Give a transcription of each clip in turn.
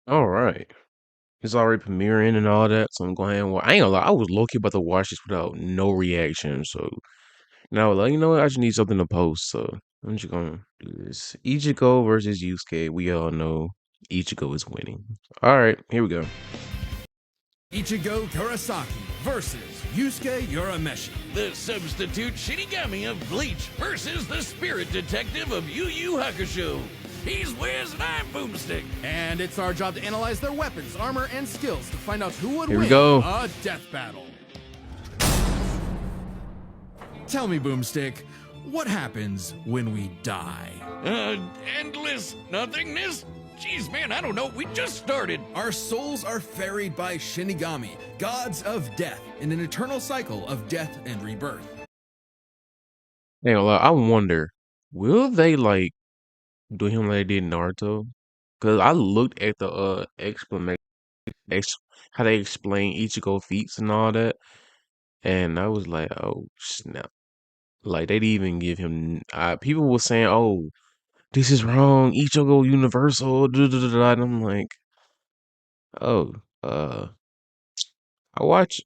All right. It's already premiering and all that, so I'm going ahead and watch. I ain't gonna lie, I was low key about to watch this without no reaction. So now, like, you know what? I just need something to post. So I'm just gonna do this. Ichigo versus Yusuke. We all know Ichigo is winning. All right, here we go. Ichigo Kurosaki versus Yusuke Urameshi. The substitute Shinigami of Bleach versus the spirit detective of Yu Yu Hakusho. He's Wiz and I'm Boomstick. And it's our job to analyze their weapons, armor, and skills to find out who would Here we win go. a death battle. Tell me, Boomstick, what happens when we die? Endless nothingness? Jeez, man, I don't know. We just started. Our souls are ferried by Shinigami, gods of death, in an eternal cycle of death and rebirth. Ain't gonna lie, I wonder, will they like do him like they did Naruto? Cause I looked at the explanation, how they explain Ichigo feats and all that, and I was like, oh snap! Like they didn't even give him. People were saying, "Oh, this is wrong. Ichigo Universal." Da, da, da, da, and I'm like, "Oh, I watch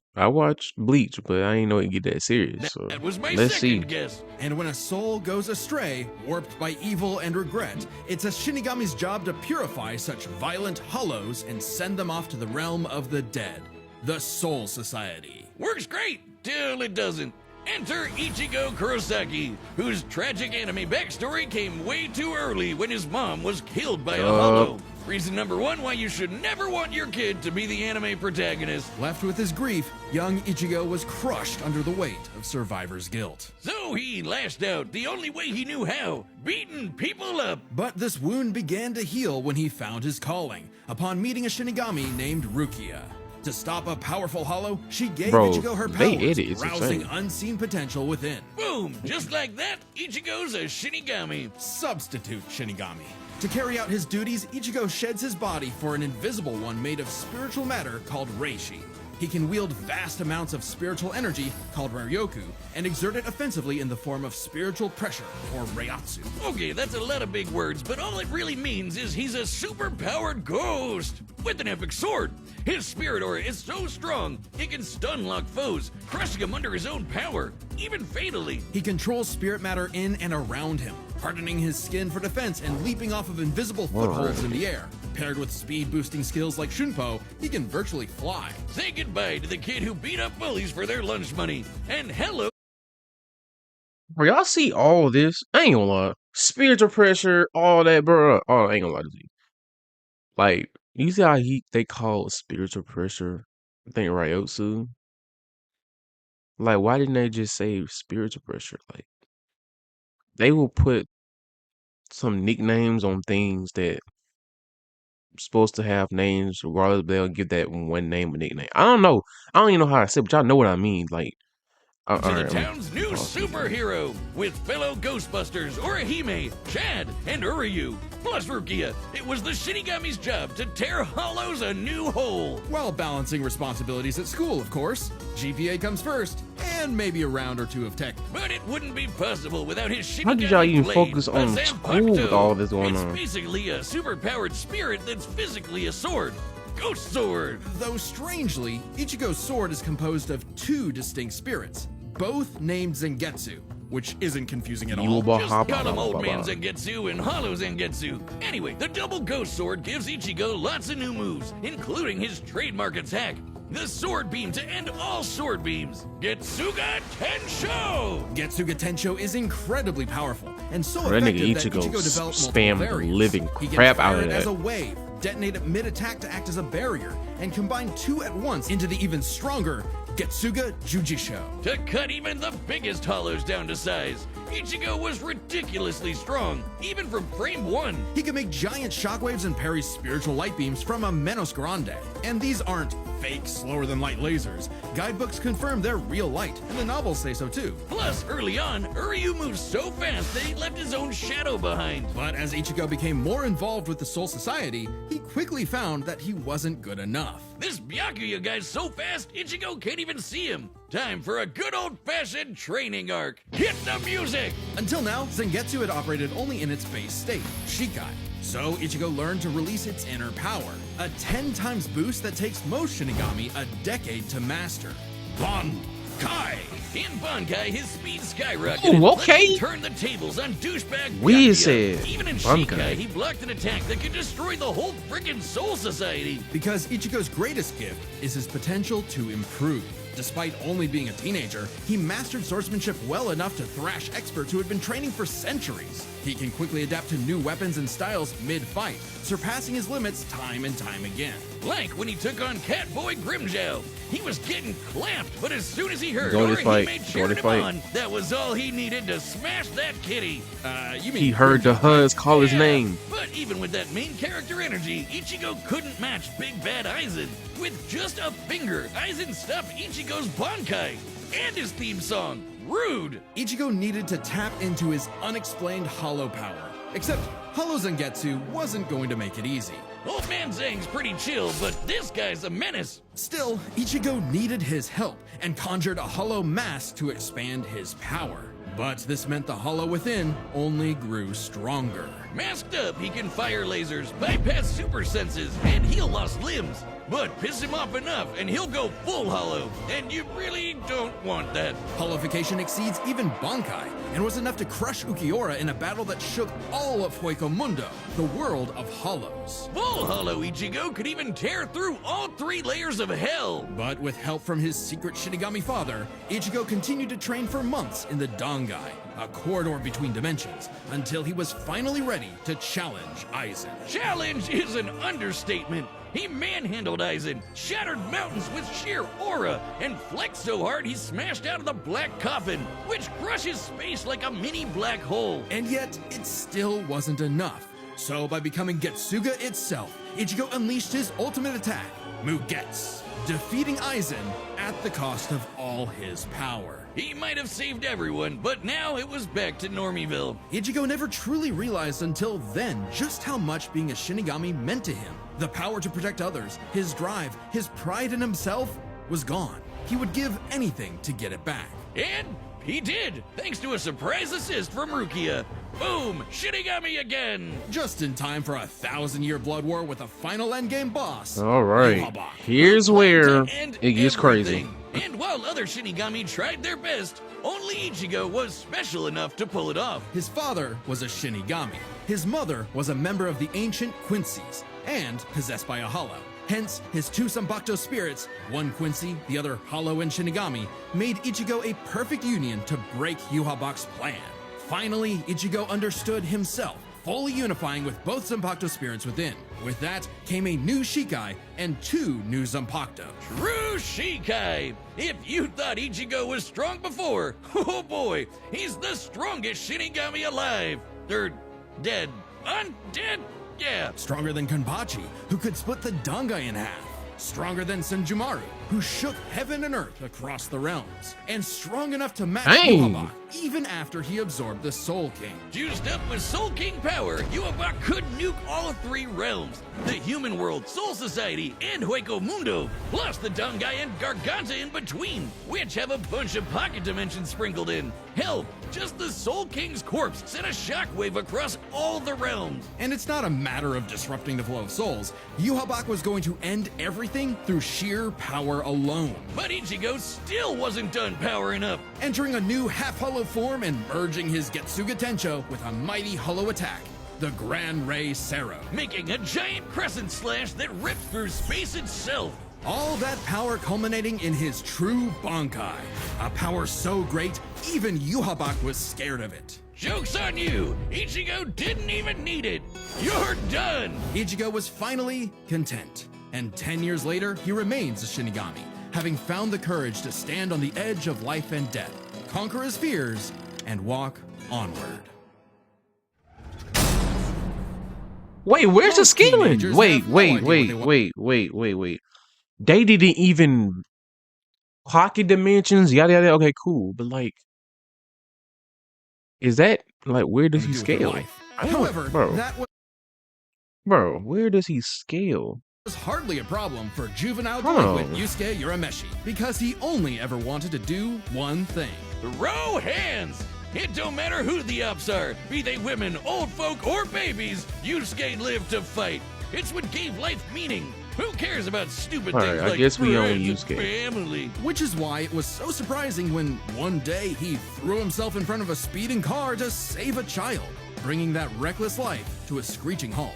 Bleach, but I ain't know it get that serious." So That was my let's second see. guess. And when a soul goes astray, warped by evil and regret, it's a Shinigami's job to purify such violent hollows and send them off to the realm of the dead, the Soul Society. Works great till it doesn't. Enter Ichigo Kurosaki, whose tragic anime backstory came way too early when his mom was killed by a hollow. Reason number one why you should never want your kid to be the anime protagonist. Left with his grief, young Ichigo was crushed under the weight of survivor's guilt. So he lashed out the only way he knew how, beating people up. But this wound began to heal when he found his calling, upon meeting a Shinigami named Rukia. To stop a powerful hollow, she gave Bro, Ichigo her they powers, edit, it's rousing insane. unseen potential within. Boom! Just like that, Ichigo's a Shinigami. Substitute Shinigami. To carry out his duties, Ichigo sheds his body for an invisible one made of spiritual matter called Reishi. He can wield vast amounts of spiritual energy, called Ryoku, and exert it offensively in the form of spiritual pressure, or Reiatsu. Okay, that's a lot of big words, but all it really means is he's a super-powered ghost with an epic sword. His spirit aura is so strong, it can stun-lock foes, crushing them under his own power, even fatally. He controls spirit matter in and around him, hardening his skin for defense and leaping off of invisible footholds in the air. Paired with speed-boosting skills like Shunpo, he can virtually fly. Say goodbye to the kid who beat up bullies for their lunch money, and hello. Bro, y'all see all this? I ain't gonna lie. Spiritual pressure, all that, bro. Oh, I ain't gonna lie to you. Like, you see how they call spiritual pressure, I think Ryotsu? Like, why didn't they just say spiritual pressure? Like, they will put some nicknames on things that supposed to have names, regardless, they'll give that one name a nickname. I don't know. I don't even know how to say it, but y'all know what I mean. Like, To the alright, town's new superhero with fellow Ghostbusters Orihime, Chad, and Uryu, plus Rukia. It was the Shinigami's job to tear hollows a new hole. While balancing responsibilities at school, of course. GPA comes first, and maybe a round or two of tech. But it wouldn't be possible without his Shinigami How did y'all even blade, focus on a school with all this going it's on? basically a super-powered spirit that's physically a sword. Ghost sword. Though strangely, Ichigo's sword is composed of two distinct spirits, both named Zangetsu, which isn't confusing at all. Just call him Old Man Zangetsu and Hollow Zangetsu. Anyway, the double ghost sword gives Ichigo lots of new moves, including his trademark attack, the sword beam to end all sword beams, Getsuga Tensho! Getsuga Tensho is incredibly powerful, and so Bro, that nigga effective that Ichigo Ichigo developed spammed multiple the variants. living He can crap out fire of it that. as a wave, detonate it mid-attack to act as a barrier, and combine two at once into the even stronger Getsuga Jujisho. To cut even the biggest hollows down to size, Ichigo was ridiculously strong, even from frame 1. He can make giant shockwaves and parry spiritual light beams from a Menos Grande. And these aren't fake, slower-than-light lasers. Guidebooks confirm they're real light, and the novels say so too. Plus, early on, Uryu moved so fast that he left his own shadow behind. But as Ichigo became more involved with the Soul Society, he quickly found that he wasn't good enough. This Byakuya guy's so fast, Ichigo can't even see him. Time for a good old-fashioned training arc. Hit the music! Until now, Zangetsu had operated only in its base state, Shikai. So Ichigo learned to release its inner power, a 10 times boost that takes most Shinigami a decade to master. Bankai! In Bankai, his speed skyrocketed. Oh, okay. Let's turn the tables on douchebag We Byakuya. said Even in Bankai. Shikai, he blocked an attack that could destroy the whole friggin' Soul Society. Because Ichigo's greatest gift is his potential to improve. Despite only being a teenager, he mastered swordsmanship well enough to thrash experts who had been training for centuries. He can quickly adapt to new weapons and styles mid-fight, surpassing his limits time and time again. Like when he took on Catboy Grimjow. He was getting clamped, but as soon as he heard Go to Ori fight. made Go to cheering him fight. on, that was all he needed to smash that kitty. You mean He heard the Huds call his Yeah, name. But even with that main character energy, Ichigo couldn't match Big Bad Aizen. With just a finger, Aizen stopped Ichigo's Bankai and his theme song. Rude! Ichigo needed to tap into his unexplained hollow power. Except Hollow Zangetsu wasn't going to make it easy. Old Man Zang's pretty chill, but this guy's a menace. Still, Ichigo needed his help and conjured a hollow mask to expand his power. But this meant the hollow within only grew stronger. Masked up, he can fire lasers, bypass super senses, and heal lost limbs. But piss him off enough, and he'll go full hollow. And you really don't want that. Hollowification exceeds even Bankai, and was enough to crush Ukiura in a battle that shook all of Hueco Mundo, the world of hollows. Full hollow Ichigo could even tear through all 3 layers of hell. But with help from his secret Shinigami father, Ichigo continued to train for months in the Dangai, a corridor between dimensions, until he was finally ready to challenge Aizen. Challenge is an understatement. He manhandled Aizen, shattered mountains with sheer aura, and flexed so hard he smashed out of the black coffin, which crushes space like a mini black hole. And yet, it still wasn't enough. So by becoming Getsuga itself, Ichigo unleashed his ultimate attack, Mugetsu, defeating Aizen at the cost of all his power. He might have saved everyone, but now it was back to Normieville. Ichigo never truly realized until then just how much being a Shinigami meant to him. The power to protect others, his drive, his pride in himself was gone. He would give anything to get it back. And he did, thanks to a surprise assist from Rukia. Boom! Shinigami again! Just in time for a 1,000-year blood war with a final endgame boss. All right. Yuhabak. Here's where And it gets crazy. everything. And while other Shinigami tried their best, only Ichigo was special enough to pull it off. His father was a Shinigami. His mother was a member of the ancient Quincy's and possessed by a hollow. Hence, his 2 Zanbakuto spirits, one Quincy, the other Hollow and Shinigami, made Ichigo a perfect union to break Yuhabak's plan. Finally, Ichigo understood himself, fully unifying with both Zanbakuto spirits within. With that came a new Shikai and 2 new Zanbakuto. True Shikai! If you thought Ichigo was strong before, oh boy, he's the strongest Shinigami alive. They're dead. Undead? Yeah. Stronger than Kenpachi, who could split the Dangai in half. Stronger than Senjumaru, who shook heaven and earth across the realms. And strong enough to match Dang. Yuhabak, even after he absorbed the Soul King. Juiced up with Soul King power, Yuhabak could nuke all 3 realms. The human world, Soul Society, and Hueco Mundo, plus the Dangai and Garganta in between, which have a bunch of pocket dimensions sprinkled in. Hell, just the Soul King's corpse sent a shockwave across all the realms. And it's not a matter of disrupting the flow of souls. Yuhabak was going to end everything through sheer power alone. But Ichigo still wasn't done powering up. Entering a new half-hollow form and merging his Getsuga Tencho with a mighty hollow attack, the Gran Ray Sero. Making a giant crescent slash that rips through space itself. All that power culminating in his true Bankai. A power so great, even Yuhabak was scared of it. Joke's on you! Ichigo didn't even need it! You're done! Ichigo was finally content. And 10 years later, he remains a Shinigami, having found the courage to stand on the edge of life and death, conquer his fears, and walk onward. Wait, where's the Most scaling? teenagers Wait, have no wait, idea what wait, they want. wait. They didn't even pocket dimensions, yada yada. Okay, cool. But like, is that like where does he Do with their scale? life. I don't- However, bro, that was bro, where does he scale? was hardly a problem for juvenile Huh. delinquent Yusuke Urameshi because he only ever wanted to do one thing. Throw hands! It don't matter who the ops are, be they women, old folk, or babies, Yusuke lived to fight. It's what gave life meaning. Who cares about stupid Alright, things I like guess we own friends and Yusuke. family? Which is why it was so surprising when one day he threw himself in front of a speeding car to save a child, bringing that reckless life to a screeching halt.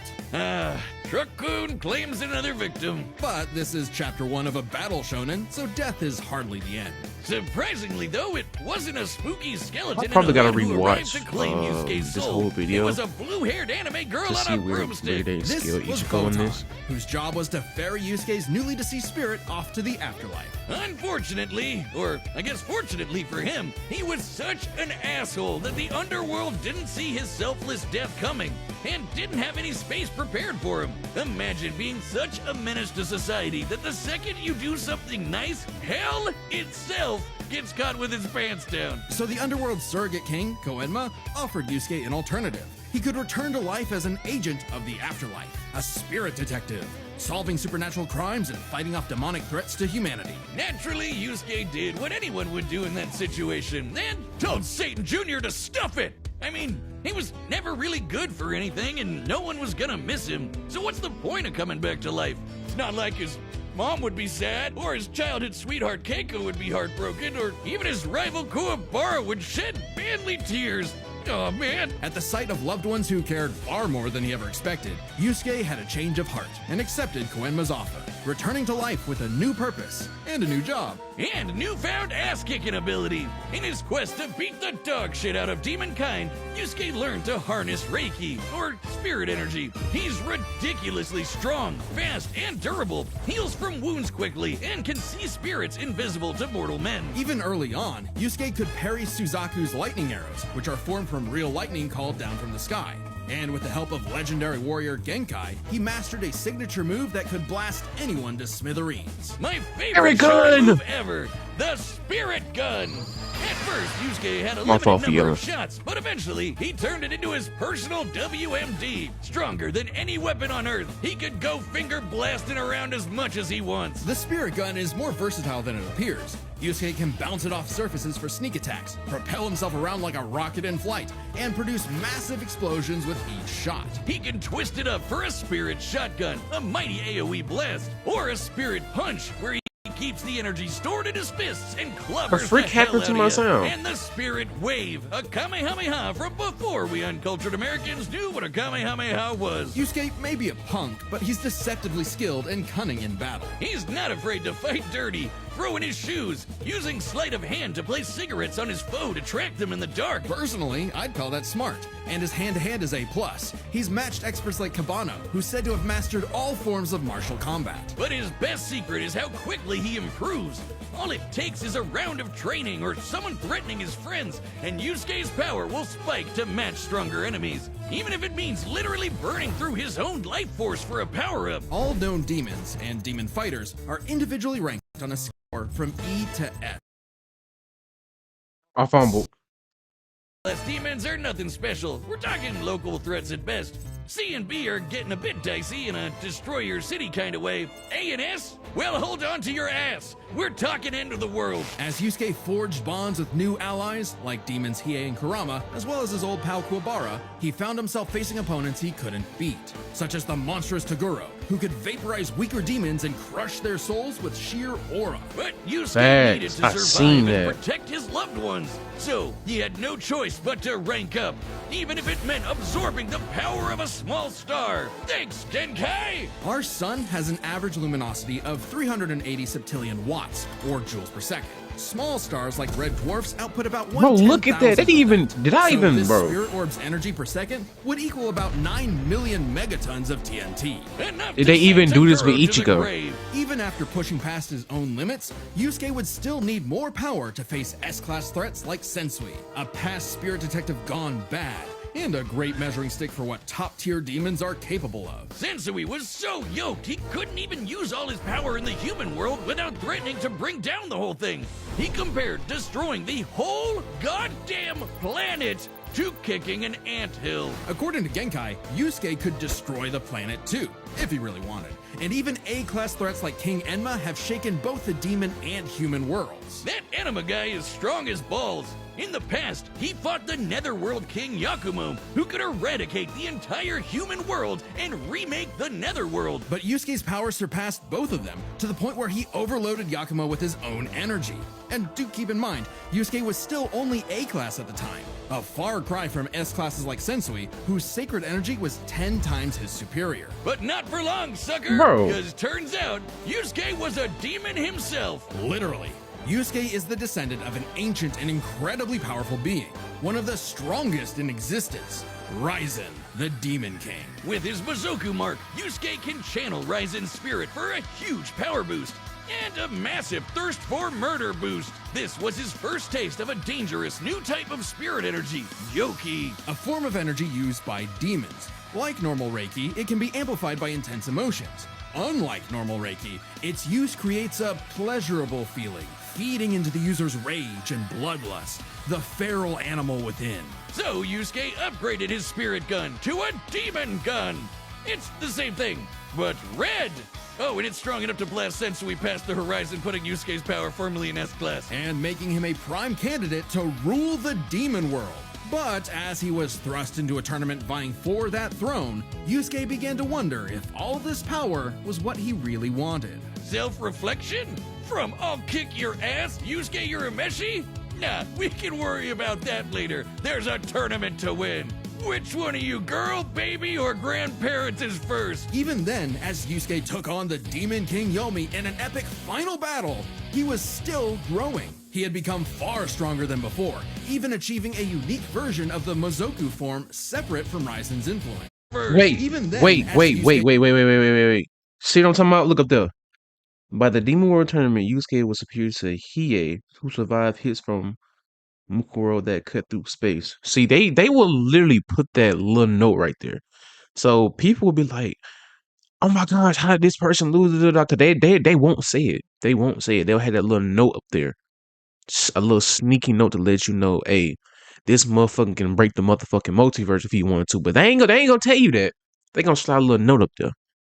Truck-kun claims another victim. But this is chapter 1 of a battle shonen, so death is hardly the end. Surprisingly, though, it wasn't a spooky skeleton. I probably in a gotta hood who arrived rewatch, to claim Yusuke's this soul. whole video It was a blue-haired anime girl to on see a where broomstick. they This skill was Ichigo in Photon, this. whose job was to ferry Yusuke's newly deceased spirit off to the afterlife. Unfortunately, or I guess fortunately for him, he was such an asshole that the underworld didn't see his selfless death coming and didn't have any space prepared for him. Imagine being such a menace to society that the second you do something nice, hell itself gets caught with his pants down. So the underworld surrogate king, Koenma, offered Yusuke an alternative. He could return to life as an agent of the afterlife, a spirit detective, solving supernatural crimes and fighting off demonic threats to humanity. Naturally, Yusuke did what anyone would do in that situation and told Satan Jr. to stuff it. I mean, he was never really good for anything and no one was gonna miss him. So what's the point of coming back to life? It's not like his mom would be sad, or his childhood sweetheart Keiko would be heartbroken, or even his rival Kuwabara would shed manly tears. Oh man. At the sight of loved ones who cared far more than he ever expected, Yusuke had a change of heart and accepted Koenma's offer, returning to life with a new purpose and a new job. And newfound ass-kicking ability. In his quest to beat the dog shit out of demonkind, Yusuke learned to harness Reiki, or spirit energy. He's ridiculously strong, fast, and durable, heals from wounds quickly, and can see spirits invisible to mortal men. Even early on, Yusuke could parry Suzaku's lightning arrows, which are formed from real lightning called down from the sky. And with the help of legendary warrior Genkai, he mastered a signature move that could blast anyone to smithereens. My Spirit favorite gun! shonen move ever, the Spirit Gun. At first, Yusuke had a My limited fault for number yelling. of shots, but eventually he turned it into his personal WMD. Stronger than any weapon on Earth, he could go finger blasting around as much as he wants. The spirit gun is more versatile than it appears. Yusuke can bounce it off surfaces for sneak attacks, propel himself around like a rocket in flight, and produce massive explosions with each shot. He can twist it up for a Spirit Shotgun, a mighty AoE blast, or a Spirit Punch, where he keeps the energy stored in his fists and clobbers A freak the hell happened to out my of ya. sound. And the Spirit Wave, a Kamehameha from before we uncultured Americans knew what a Kamehameha was. Yusuke may be a punk, but he's deceptively skilled and cunning in battle. He's not afraid to fight dirty, throwing his shoes, using sleight of hand to place cigarettes on his foe to track them in the dark. Personally, I'd call that smart, and his hand-to-hand is A+. He's matched experts like Kabano, who's said to have mastered all forms of martial combat. But his best secret is how quickly he improves. All it takes is a round of training or someone threatening his friends, and Yusuke's power will spike to match stronger enemies, even if it means literally burning through his own life force for a power-up. All known demons and demon fighters are individually ranked on a score from E to F. I fumbled. Less demons are nothing special. We're talking local threats at best. C and B are getting a bit dicey in a destroy your city kind of way. A and S? Well, hold on to your ass. We're talking end of the world. As Yusuke forged bonds with new allies, like demons Hiei and Kurama, as well as his old pal Kuwabara, he found himself facing opponents he couldn't beat, such as the monstrous Toguro, who could vaporize weaker demons and crush their souls with sheer aura. But Yusuke Facts. needed to I survive seen and that. protect his loved ones. So he had no choice but to rank up, even if it meant absorbing the power of a small star. Thanks, Genkai! Our sun has an average luminosity of 380 septillion watts, or joules per second. Small stars like red dwarfs output about 1/10,000. Bro, look at that. That even did I So even, this bro? spirit orb's energy per second would equal about 9 million megatons of TNT. Enough Did to they even send do this Toguro with to the Ichigo? grave. Even after pushing past his own limits, Yusuke would still need more power to face S-class threats like Sensui, a past spirit detective gone bad, and a great measuring stick for what top-tier demons are capable of. Sensui was so yoked he couldn't even use all his power in the human world without threatening to bring down the whole thing. He compared destroying the whole goddamn planet to kicking an anthill. According to Genkai, Yusuke could destroy the planet too, if he really wanted. And even A-class threats like King Enma have shaken both the demon and human worlds. That anima guy is strong as balls. In the past, he fought the Netherworld King Yakumo, who could eradicate the entire human world and remake the Netherworld. But Yusuke's power surpassed both of them, to the point where he overloaded Yakumo with his own energy. And do keep in mind, Yusuke was still only A-class at the time, a far cry from S-classes like Sensui, whose sacred energy was 10 times his superior. But not for long, sucker! Bro. Because turns out, Yusuke was a demon himself. Literally. Yusuke is the descendant of an ancient and incredibly powerful being, one of the strongest in existence, Raizen, the Demon King. With his Mizoku mark, Yusuke can channel Raizen's spirit for a huge power boost and a massive thirst for murder boost. This was his first taste of a dangerous new type of spirit energy, Yoki. A form of energy used by demons. Like normal Reiki, it can be amplified by intense emotions. Unlike normal Reiki, its use creates a pleasurable feeling, feeding into the user's rage and bloodlust, the feral animal within. So Yusuke upgraded his spirit gun to a demon gun. It's the same thing, but red. Oh, and it's strong enough to blast Sensui past the horizon, putting Yusuke's power firmly in S-class. And making him a prime candidate to rule the demon world. But as he was thrust into a tournament vying for that throne, Yusuke began to wonder if all this power was what he really wanted. Self-reflection? From I'll kick your ass, Yusuke Urameshi? Nah, we can worry about that later. There's a tournament to win. Which one of you, girl, baby, or grandparents is first? Even then, as Yusuke took on the Demon King Yomi in an epic final battle, he was still growing. He had become far stronger than before, even achieving a unique version of the Mizoku form separate from Raizen's influence. Wait, Even then, wait. as Yusuke- See what I'm talking about? Look up there. By the Demon World Tournament, Yusuke was superior to Hiei, who survived hits from Mukuro that cut through space. See, they will literally put that little note right there. So people will be like, oh my gosh, how did this person lose? Cause they won't say it. They won't say it. They'll have that little note up there. A little sneaky note to let you know, hey, this motherfucker can break the motherfucking multiverse if he wanted to. But they ain't gonna tell you that. They gonna slide a little note up there.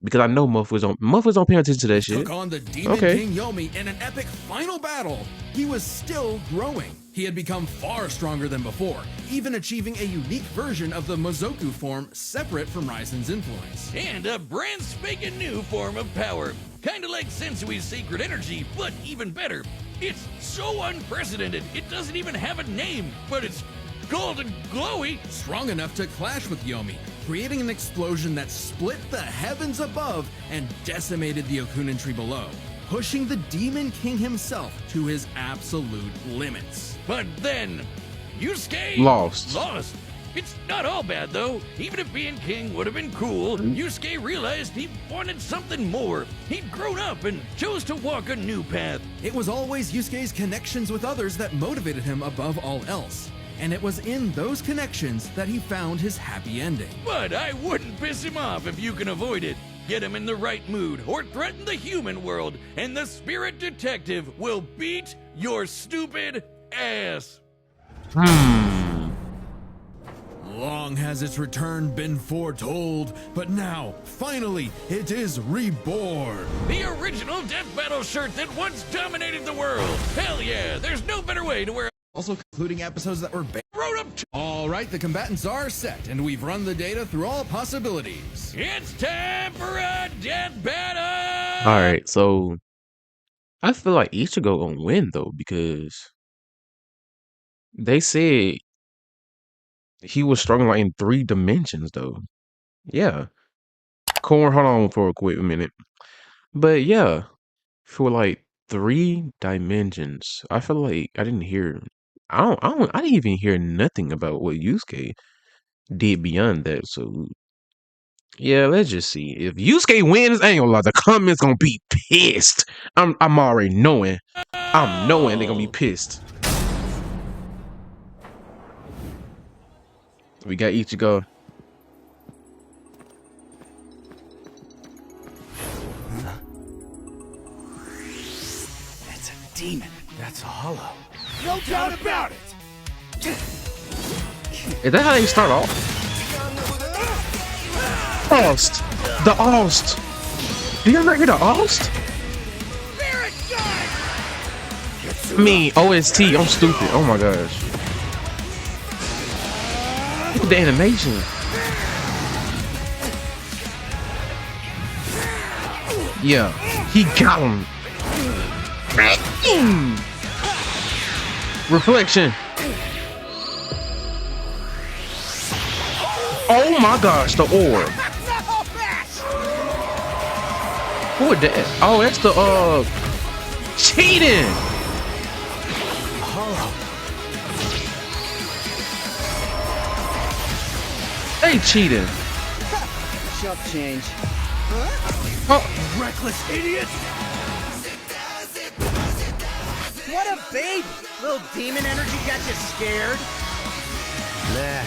Because I know motherfuckers don't pay attention to that shit. Took on the Demon King Yomi in an epic final battle, he was still growing. He had become far stronger than before, even achieving a unique version of the Mizoku form separate from Raizen's influence. And a brand spanking new form of power. Kinda like Sensui's sacred energy, but even better. It's so unprecedented, it doesn't even have a name, but it's gold and glowy. Strong enough to clash with Yomi, creating an explosion that split the heavens above and decimated the Okunin tree below, pushing the Demon King himself to his absolute limits. But then, Yusuke Lost. It's not all bad though. Even if being king would have been cool, Yusuke realized he wanted something more. He'd grown up and chose to walk a new path. It was always Yusuke's connections with others that motivated him above all else. And it was in those connections that he found his happy ending. But I wouldn't piss him off if you can avoid it. Get him in the right mood or threaten the human world, and the spirit detective will beat your stupid ass. Long has its return been foretold, but now, finally, it is reborn. The original Death Battle shirt that once dominated the world. Hell yeah, there's no better way to wear. Also concluding episodes that were Wrote up. All right, the combatants are set, and we've run the data through all possibilities. It's time for a death battle. All right, so I feel like Ichigo gonna win though because they said he was strong like in 3 dimensions though. Yeah, Corn, hold on for a quick minute. But yeah, for like 3 dimensions, I feel like I didn't hear. I didn't even hear nothing about what Yusuke did beyond that. So yeah, let's just see. If Yusuke wins, I ain't gonna lie, the comments gonna be pissed. I'm already knowing. I'm knowing they're gonna be pissed. We got Ichigo. It's a demon. That's a hollow. No doubt about it. Is that how they start off? Ost. The Ost. Do you ever hear the Ost? I mean, OST. I'm stupid. Oh my gosh. Look at the animation. Yeah, he got him. Reflection. Oh my gosh, the orb. Who is that? Oh, that's the cheating. They cheating. Shop change. Oh. Reckless idiot! What a baby! Little demon energy got you scared? Nah.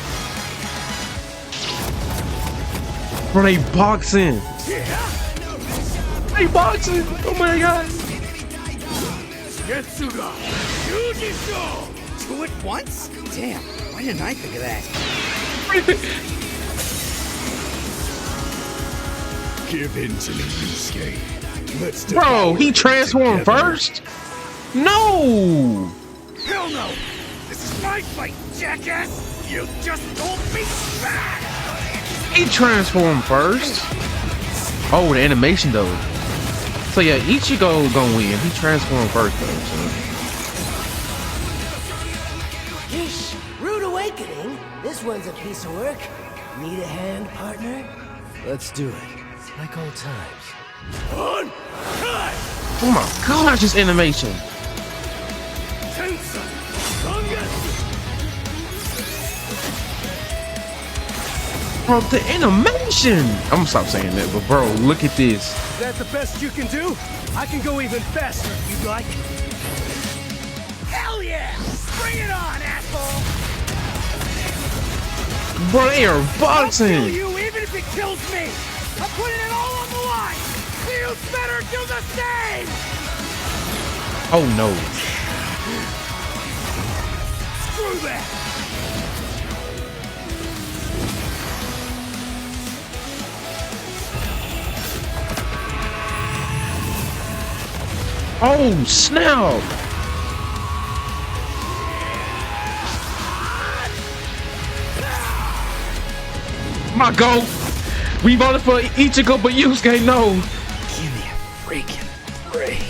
Bro, they boxing. They boxing. Oh my god. Getsuga! Two at once? Damn, why didn't I think of that? Give in to me, Yusuke. Let's Bro, he transformed first? No! Hell no! This is my fight, jackass! You just told me back! He transformed first? Oh, the animation though. So yeah, Ichigo gonna win. He transformed first though. Yeesh, rude awakening. This one's a piece of work. Need a hand, partner? Let's do it. Like old times. On! Cut! Oh my gosh, this animation. Tensa! Sangetsu! Bro, the animation! I'm gonna stop saying that, but bro, look at this. Is that the best you can do? I can go even faster if you'd like. Hell yeah! Bring it on, asshole! Bro, they are I'll boxing! kill you even if it kills me! I'm putting it all on the line! You better do the same! Oh no. Screw that! Oh snap! My goal! We voted for Ichigo, but Yusuke, no! Give me a freaking break.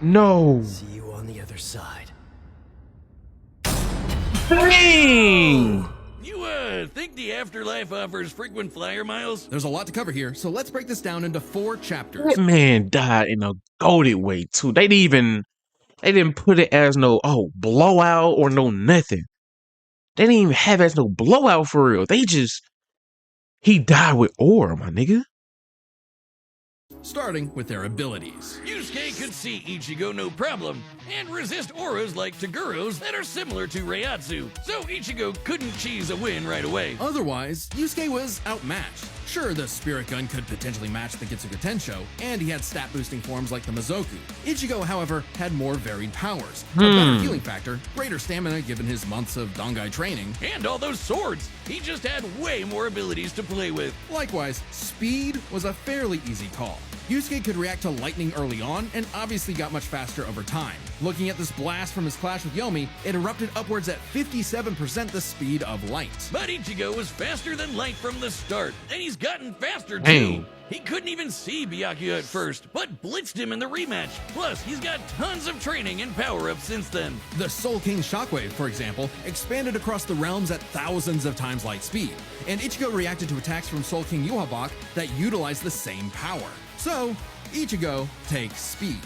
No! See you on the other side. Dang! You, think the afterlife offers frequent flyer miles? There's a lot to cover here, so let's break this down into 4 chapters. That man died in a goated way too. They didn't put it as no blowout or no nothing. They didn't even have it as no blowout for real. He died with aura, my nigga. Starting with their abilities. Yusuke could see Ichigo no problem, and resist auras like Togoro's that are similar to Reiatsu, so Ichigo couldn't cheese a win right away. Otherwise, Yusuke was outmatched. Sure, the Spirit Gun could potentially match the Getsuga Tensho, and he had stat-boosting forms like the Mizoku. Ichigo, however, had more varied powers, a better healing factor, greater stamina given his months of Dangai training, And all those swords! He just had way more abilities to play with. likewise, speed was a fairly easy call. Yusuke could react to lightning early on, and obviously got much faster over time. Looking at this blast from his clash with Yomi, it erupted upwards at 57% the speed of light. But Ichigo was faster than light from the start, and he's gotten faster too. Dang. He couldn't even see Byakuya at first, but blitzed him in the rematch. Plus, he's got tons of training and power-ups since then. The Soul King Shockwave, for example, expanded across the realms at thousands of times light speed, and Ichigo reacted to attacks from Soul King Yuhabak that utilized the same power. So, Ichigo takes speed.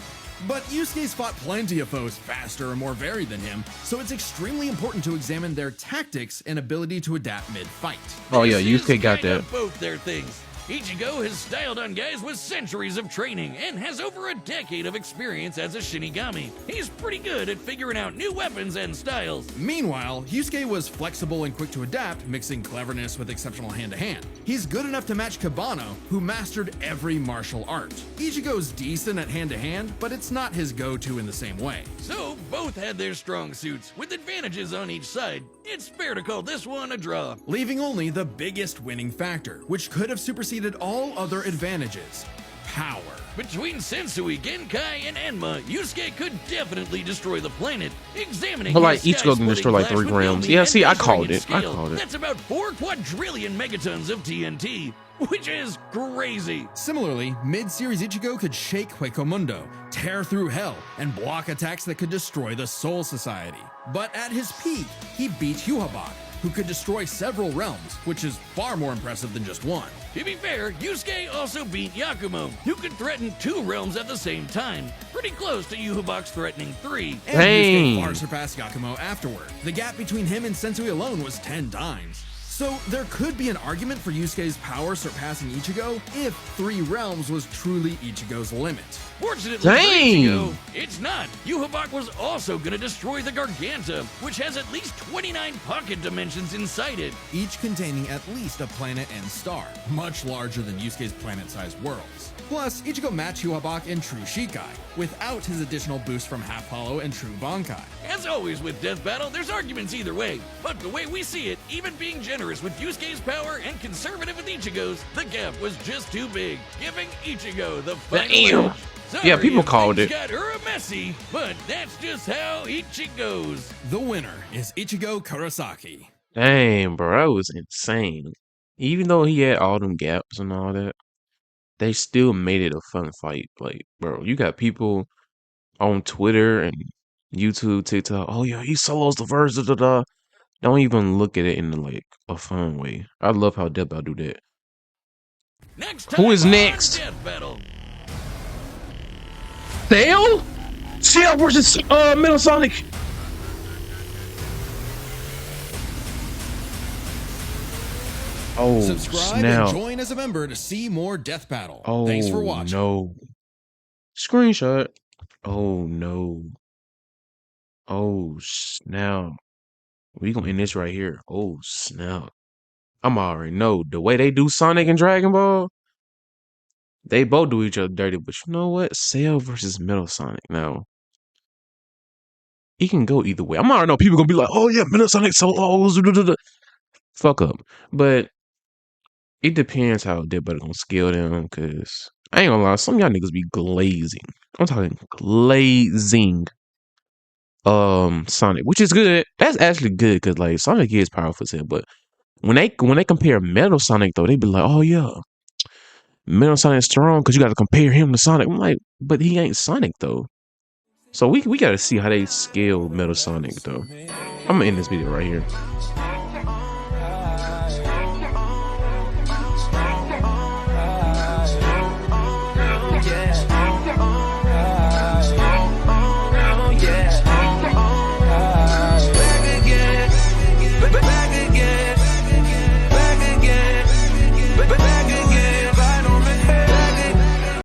But Yusuke's fought plenty of foes faster and more varied than him, so it's extremely important to examine their tactics and ability to adapt mid-fight. Oh yeah, This is Yusuke got kinda that. both their things. Ichigo has styled on guys with centuries of training and has over a decade of experience as a Shinigami. He's pretty good at figuring out new weapons and styles. Meanwhile, Yusuke was flexible and quick to adapt, mixing cleverness with exceptional hand-to-hand. He's good enough to match Kabano, who mastered every martial art. Ichigo's decent at hand-to-hand, but it's not his go-to in the same way. So, both had their strong suits, with advantages on each side. It's fair to call this one a draw. Leaving only the biggest winning factor, which could have superseded all other advantages: power. Between Sensui, Genkai, and Enma, Yusuke could definitely destroy the planet. Examining But like his Ichigo can destroy like 3 realms. Yeah, see, I called it. I called it. That's about 4 quadrillion megatons of TNT, which is crazy. Similarly, mid-series Ichigo could shake Huecomundo, tear through hell, and block attacks that could destroy the Soul Society. But at his peak, he beat Yhwach, who could destroy several realms, which is far more impressive than just one. To be fair, Yusuke also beat Yakumo, who could threaten 2 realms at the same time. Pretty close to Yhwach's threatening 3. And Yusuke far surpassed Yakumo afterward. The gap between him and Sensui alone was 10 times. So there could be an argument for Yusuke's power surpassing Ichigo if 3 realms was truly Ichigo's limit. Fortunately for Ichigo, it's not. Yhwach was also going to destroy the Garganta, which has at least 29 pocket dimensions inside it. Each containing at least a planet and star, much larger than Yusuke's planet-sized worlds. Plus, Ichigo matched Yhwach in True Shikai, without his additional boost from Half Hollow and True Bankai. As always with Death Battle, there's arguments either way, but the way we see it, even being generous with Yusuke's power and conservative with Ichigo's, the gap was just too big, giving Ichigo the final edge. Sorry yeah, people called it. Got messy, but that's just how Ichigo's. The winner is Ichigo Kurosaki. Dang, bro, that was insane. Even though he had all them gaps and all that, they still made it a fun fight. Like, bro, you got people on Twitter and YouTube, TikTok. Oh yeah, he solos the verse. Da, da, da. Don't even look at it in like a fun way. I love how Death Battle do that. Next Who is time on next? Death Battle. Dale? Ciel versus Metal Sonic. Oh, Subscribe snap. and join as a member to see more Death Battle. Oh, Thanks for watching. No. Screenshot. Oh, no. Oh, snap. We gonna end this right here. Oh, snap. I'm already know. The way they do Sonic and Dragon Ball, they both do each other dirty. But you know what? Cell versus Metal Sonic. Now, it can go either way. I'm already know people gonna be like, oh, yeah, Metal Sonic solos. Fuck up. But it depends how Dead Butter gonna scale them, because I ain't gonna lie, some of y'all niggas be glazing. I'm talking glazing Sonic, which is good. That's actually good, because like Sonic is powerful too, but when they compare Metal Sonic though, they be like, oh yeah, Metal Sonic is strong because you gotta compare him to Sonic. I'm like, but he ain't Sonic though. So we gotta see how they scale Metal Sonic though. I'm gonna end this video right here.